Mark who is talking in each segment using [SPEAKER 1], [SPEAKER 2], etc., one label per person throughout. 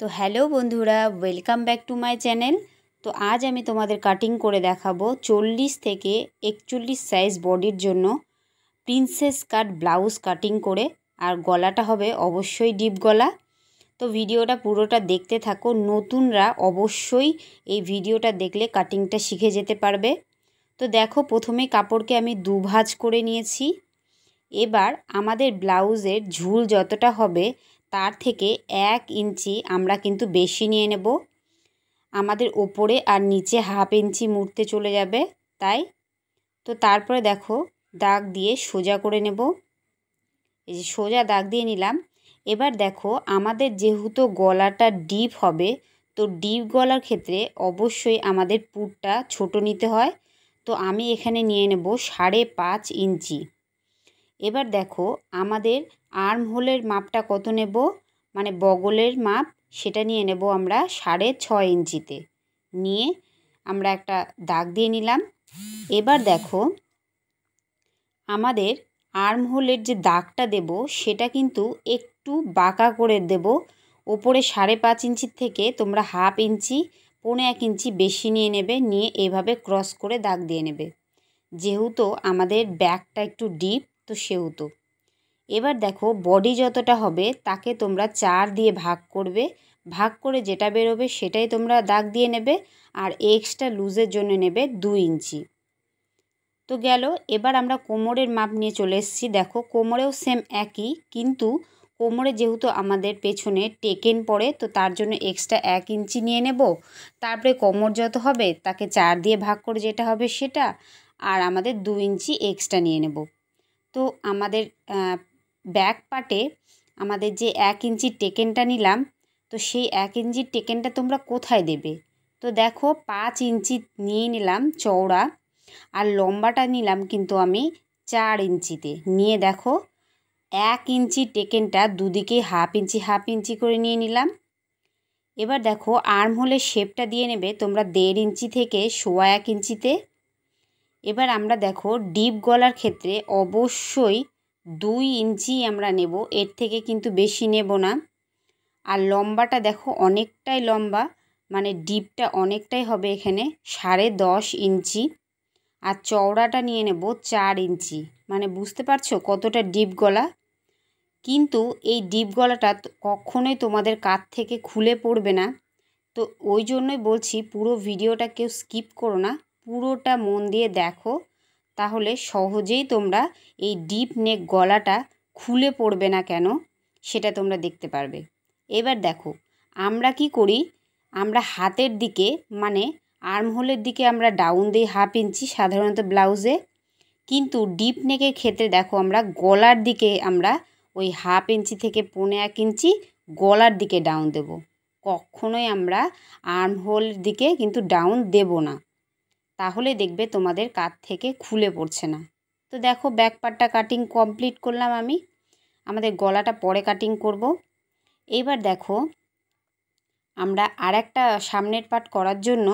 [SPEAKER 1] তো হ্যালো বন্ধুরা, welcome back to my channel. তো আজ আমি তোমাদের কাটিং করে দেখাবো 40 থেকে 41 সাইজ বডির জন্য প্রিন্সেস কাট ব্লাউজ কাটিং করে। আর গলাটা হবে অবশ্যই ডিপ গলা। তো ভিডিওটা পুরোটা দেখতে থাকো। নতুনরা অবশ্যই এই ভিডিওটা দেখলে কাটিংটা শিখে যেতে পারবে। তো দেখো, প্রথমে কাপড়কে আমি দুভাঁজ করে নিয়েছি। এবার আমাদের ব্লাউজের ঝুল যতটা হবে তার থেকে 1 ইঞ্চি আমরা কিন্তু বেশি নিয়ে নেব। আমাদের ওপরে আর নিচে হাফ ইঞ্চি মুড়তে চলে যাবে, তাই তো তারপরে দেখো দাগ দিয়ে সোজা করে নেব। এই যে সোজা দাগ দিয়ে নিলাম। এবার দেখো আমাদের যেহেতু গলাটা ডিপ হবে, তো ডিপ গলার ক্ষেত্রে অবশ্যই আমাদের পুরটা ছোট নিতে হয়। তো আমি এখানে নিয়ে নেব 5.5 ইঞ্চি। এবার দেখো আমাদের আর্ম হোলের মাপটা কত নেব, মানে বগলের মাপ, সেটা নিয়ে নেব আমরা 6.5 ইঞ্চিতে। নিয়ে আমরা একটা দাগ দিয়ে নিলাম। এবার দেখো আমাদের আর্ম হোলের যে দাগটা দেব সেটা কিন্তু একটু বাঁকা করে দেব। ওপরে 5.5 ইঞ্চির থেকে তোমরা হাফ ইঞ্চি 1.5 ইঞ্চি বেশি নিয়ে নেবে, নিয়ে এইভাবে ক্রস করে দাগ দিয়ে নেবে। যেহেতু আমাদের ব্যাকটা একটু ডিপ, তো সেহেতু এবার দেখো বডি যতটা হবে তাকে তোমরা 4 দিয়ে ভাগ করবে। ভাগ করে যেটা বেরোবে সেটাই তোমরা দাগ দিয়ে নেবে। আর এক্সট্রা লুজের জন্য নেবে 2 ইঞ্চি। তো গেল। এবার আমরা কোমরের মাপ নিয়ে চলে এসেছি। দেখো কোমরেও সেম একই, কিন্তু কোমরে যেহেতু আমাদের পেছনে টেকেন পড়ে, তো তার জন্য এক্সট্রা 1 ইঞ্চি নিয়ে নেব। তারপরে কোমর যত হবে তাকে 4 দিয়ে ভাগ করে যেটা হবে সেটা, আর আমাদের 2 ইঞ্চি এক্সট্রা নিয়ে নেব। তো আমাদের ব্যাক পার্টে আমাদের যে 1 ইঞ্চির টেকেনটা নিলাম, তো সেই 1 ইঞ্চির টেকেনটা তোমরা কোথায় দেবে? তো দেখো 5 ইঞ্চি নিয়ে নিলাম চওড়া, আর লম্বাটা নিলাম কিন্তু আমি 4 ইঞ্চিতে। নিয়ে দেখো 1 ইঞ্চি টেকেনটা দুদিকে হাফ ইঞ্চি করে নিয়ে নিলাম। এবার দেখো আর্ম হোলের শেপটা দিয়ে নেবে তোমরা 1.5 ইঞ্চি থেকে 1.25 ইঞ্চিতে। এবার আমরা দেখো ডিপ গলার ক্ষেত্রে অবশ্যই 2 ইঞ্চি আমরা নেব, এর থেকে কিন্তু বেশি নেব না। আর লম্বাটা দেখো অনেকটাই লম্বা, মানে ডিপটা অনেকটাই হবে এখানে 10.5 ইঞ্চি। আর চওড়াটা নিয়ে নেব 4 ইঞ্চি। মানে বুঝতে পারছো কতটা ডিপ গলা। কিন্তু এই ডিপ গলাটা কখনোই তোমাদের কাঁধ থেকে খুলে পড়বে না। তো ওই জন্যই বলছি পুরো ভিডিওটা কেউ স্কিপ করো না, পুরোটা মন দিয়ে দেখো, তাহলে সহজেই তোমরা এই ডিপ নেক গলাটা খুলে পড়বে না কেন সেটা তোমরা দেখতে পারবে। এবার দেখো আমরা কি করি, আমরা হাতের দিকে মানে আর্ম হোলের দিকে আমরা ডাউন দিই হাফ ইঞ্চি সাধারণত ব্লাউজে, কিন্তু ডিপ নেকের ক্ষেত্রে দেখো আমরা গলার দিকে আমরা ওই হাফ ইঞ্চি থেকে 1.25 ইঞ্চি গলার দিকে ডাউন দেব। কখনোই আমরা আর্ম হোলের দিকে কিন্তু ডাউন দেব না, তাহলে দেখবে তোমাদের কাঁধ থেকে খুলে পড়ছে না। তো দেখো ব্যাক পার্টটা কাটিং কমপ্লিট করলাম আমি, আমাদের গলাটা পরে কাটিং করব। এইবার দেখো আমরা আর একটা সামনের পার্ট করার জন্য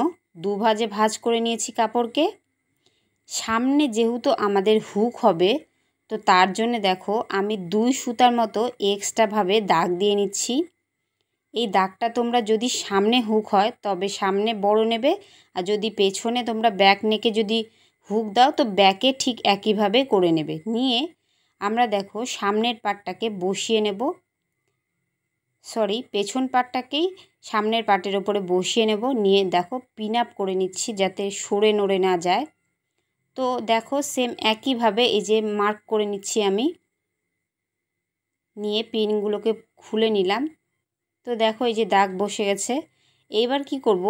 [SPEAKER 1] দুভাজে ভাঁজ করে নিয়েছি কাপড়কে। সামনে যেহেতু আমাদের হুক হবে, তো তার জন্য দেখো আমি 2 সুতার মতো এক্সট্রাভাবে দাগ দিয়ে নিচ্ছি। এই দাগটা তোমরা যদি সামনে হুক হয় তবে সামনে বড় নেবে, আর যদি পেছনে তোমরা ব্যাক নেকে যদি হুক দাও তো ব্যাকে ঠিক একইভাবে করে নেবে। নিয়ে আমরা দেখো সামনের পার্টটাকে বসিয়ে নেব, পেছন পার্টটাকেই সামনের পার্টের ওপরে বসিয়ে নেব। নিয়ে দেখো পিন আপ করে নিচ্ছি যাতে সরে নড়ে না যায়। তো দেখো সেম একইভাবে এই যে মার্ক করে নিচ্ছি আমি, নিয়ে পিনগুলোকে খুলে নিলাম। তো দেখো এই যে দাগ বসে গেছে। এইবার কি করব,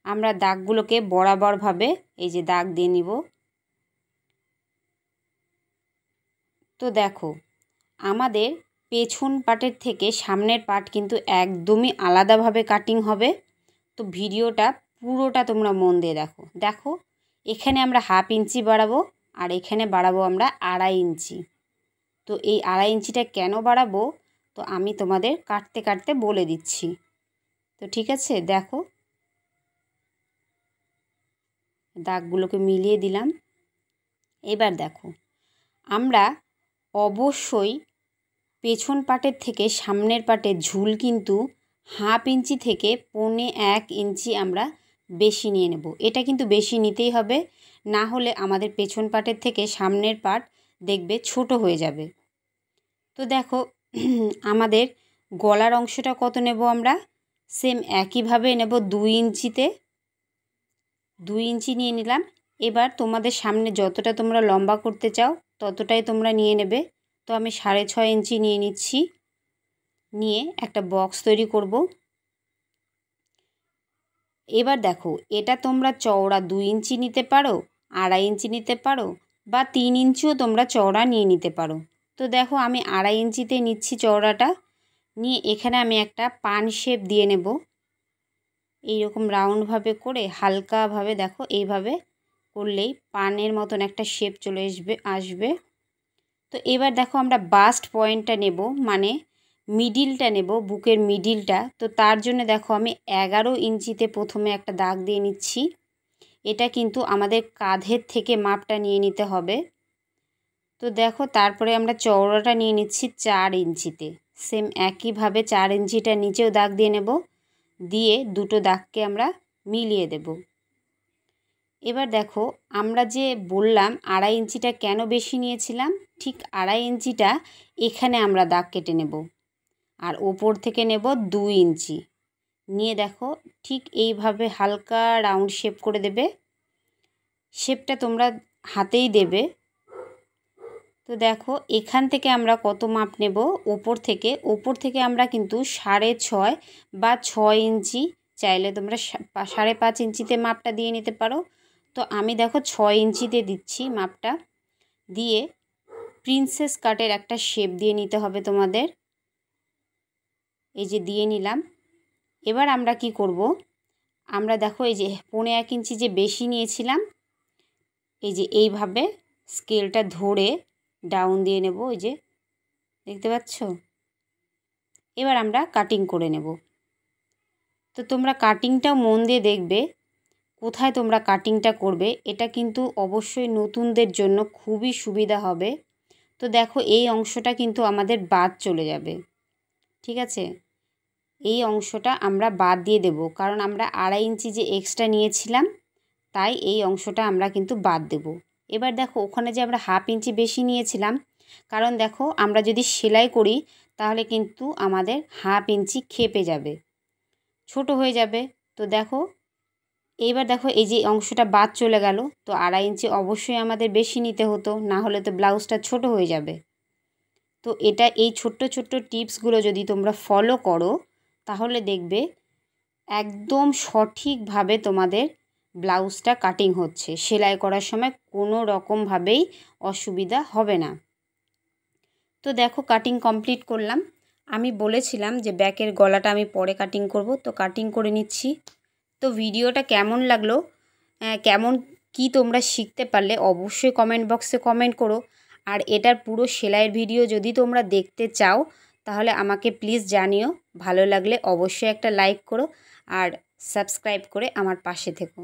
[SPEAKER 1] আমরা দাগগুলোকে বরাবরভাবে এই যে দাগ দিয়ে নিব। তো দেখো আমাদের পেছন পার্টের থেকে সামনের পার্ট কিন্তু একদমই আলাদাভাবে কাটিং হবে। তো ভিডিওটা পুরোটা তোমরা মন দিয়ে দেখো। দেখো এখানে আমরা হাফ ইঞ্চি বাড়াবো, আর এখানে বাড়াবো আমরা 2.5 ইঞ্চি। তো এই 2.5 ইঞ্চিটা কেন বাড়াবো তো আমি তোমাদের কাটতে কাটতে বলে দিচ্ছি। তো ঠিক আছে, দেখো দাগগুলোকে মিলিয়ে দিলাম। এবার দেখো আমরা অবশ্যই পেছন পার্টের থেকে সামনের পার্টের ঝুল কিন্তু হাফ ইঞ্চি থেকে 1.25 ইঞ্চি আমরা বেশি নিয়ে নেব। এটা কিন্তু বেশি নিতেই হবে, না হলে আমাদের পেছন পাটের থেকে সামনের পাট দেখবে ছোট হয়ে যাবে। তো দেখো আমাদের গলার অংশটা কত নেব আমরা, সেম একইভাবে নেব 2 ইঞ্চিতে, 2 ইঞ্চি নিয়ে নিলাম। এবার তোমাদের সামনে যতটা তোমরা লম্বা করতে চাও ততটাই তোমরা নিয়ে নেবে। তো আমি 6.5 ইঞ্চি নিয়ে নিচ্ছি, নিয়ে একটা বক্স তৈরি করব। এবার দেখো এটা তোমরা চওড়া 2 ইঞ্চি নিতে পারো, 2.5 ইঞ্চি নিতে পারো, বা 3 ইঞ্চিও তোমরা চওড়া নিয়ে নিতে পারো। তো দেখো আমি 2.5 ইঞ্চিতে নিচ্ছি চওড়াটা, নিয়ে এখানে আমি একটা পান শেপ দিয়ে নেব। এইরকম রাউন্ডভাবে করে হালকাভাবে দেখো এইভাবে করলেই পানের মতন একটা শেপ চলে আসবে। তো এবার দেখো আমরা বাস্ট পয়েন্টটা নেব, মানে মিডিলটা নেব, বুকের মিডিলটা। তো তার জন্য দেখো আমি 11 ইঞ্চিতে প্রথমে একটা দাগ দিয়ে নিচ্ছি। এটা কিন্তু আমাদের কাঁধের থেকে মাপটা নিয়ে নিতে হবে। তো দেখো তারপরে আমরা চওড়াটা নিয়ে নিচ্ছি 4 ইঞ্চিতে, সেম একইভাবে 4 ইঞ্চিটা নিচেও দাগ দিয়ে নেব, দিয়ে দুটো দাগকে আমরা মিলিয়ে দেব। এবার দেখো আমরা যে বললাম 2.5 ইঞ্চিটা কেন বেশি নিয়েছিলাম, ঠিক 2.5 ইঞ্চিটা এখানে আমরা দাগ কেটে নেব, আর ওপর থেকে নেব 2 ইঞ্চি নিয়ে দেখো ঠিক এইভাবে হালকা রাউন্ড শেপ করে দেবে। শেপটা তোমরা হাতেই দেবে। তো দেখো এখান থেকে আমরা কত মাপ নেব, ওপর থেকে আমরা কিন্তু 6.5 বা 6 ইঞ্চি, চাইলে তোমরা 5.5 ইঞ্চিতে মাপটা দিয়ে নিতে পারো। তো আমি দেখো 6 ইঞ্চিতে দিচ্ছি মাপটা, দিয়ে প্রিন্সেস কাটের একটা শেপ দিয়ে নিতে হবে তোমাদের। এই যে দিয়ে নিলাম। এবার আমরা কি করব, আমরা দেখো এই যে 1.25 ইঞ্চি যে বেশি নিয়েছিলাম, এই যে এইভাবে স্কেলটা ধরে ডাউন দিয়ে নেব, এই যে দেখতে পাচ্ছ। এবার আমরা কাটিং করে নেব। তো তোমরা কাটিংটাও মন দিয়ে দেখবে কোথায় তোমরা কাটিংটা করবে, এটা কিন্তু অবশ্যই নতুনদের জন্য খুবই সুবিধা হবে। তো দেখো এই অংশটা কিন্তু আমাদের বাদ চলে যাবে, ঠিক আছে। এই অংশটা আমরা বাদ দিয়ে দেব, কারণ আমরা 2.5 ইঞ্চি যে এক্সট্রা নিয়েছিলাম, তাই এই অংশটা আমরা কিন্তু বাদ দেব। এবার দেখো ওখানে যে আমরা 1/2 ইঞ্চি বেশি নিয়েছিলাম, কারণ দেখো আমরা যদি সেলাই করি তাহলে কিন্তু আমাদের 1/2 ইঞ্চি খেপে যাবে, ছোট হয়ে যাবে। তো দেখো এইবার দেখো এই যে অংশটা বাদ চলে গেল, তো 2.5 ইঞ্চি অবশ্যই আমাদের বেশি নিতে হতো, না হলে তো ব্লাউজটা ছোট হয়ে যাবে। তো এটা এই ছোট্ট ছোট্ট টিপসগুলো যদি তোমরা ফলো করো তাহলে দেখবে একদম সঠিকভাবে তোমাদের ব্লাউজটা কাটিং হচ্ছে, সেলাই করার সময় কোনো রকমভাবেই অসুবিধা হবে না। তো দেখো কাটিং কমপ্লিট করলাম। আমি বলেছিলাম যে ব্যাকের গলাটা আমি পরে কাটিং করব, তো কাটিং করে নিচ্ছি। তো ভিডিওটা কেমন লাগলো, কেমন কি তোমরা শিখতে পারলে অবশ্যই কমেন্ট বক্সে কমেন্ট করো। আর এটার পুরো সেলাইয়ের ভিডিও যদি তোমরা দেখতে চাও তাহলে আমাকে প্লিজ জানিও। ভালো লাগলে অবশ্যই একটা লাইক করো আর সাবস্ক্রাইব করে আমার পাশে থেকো।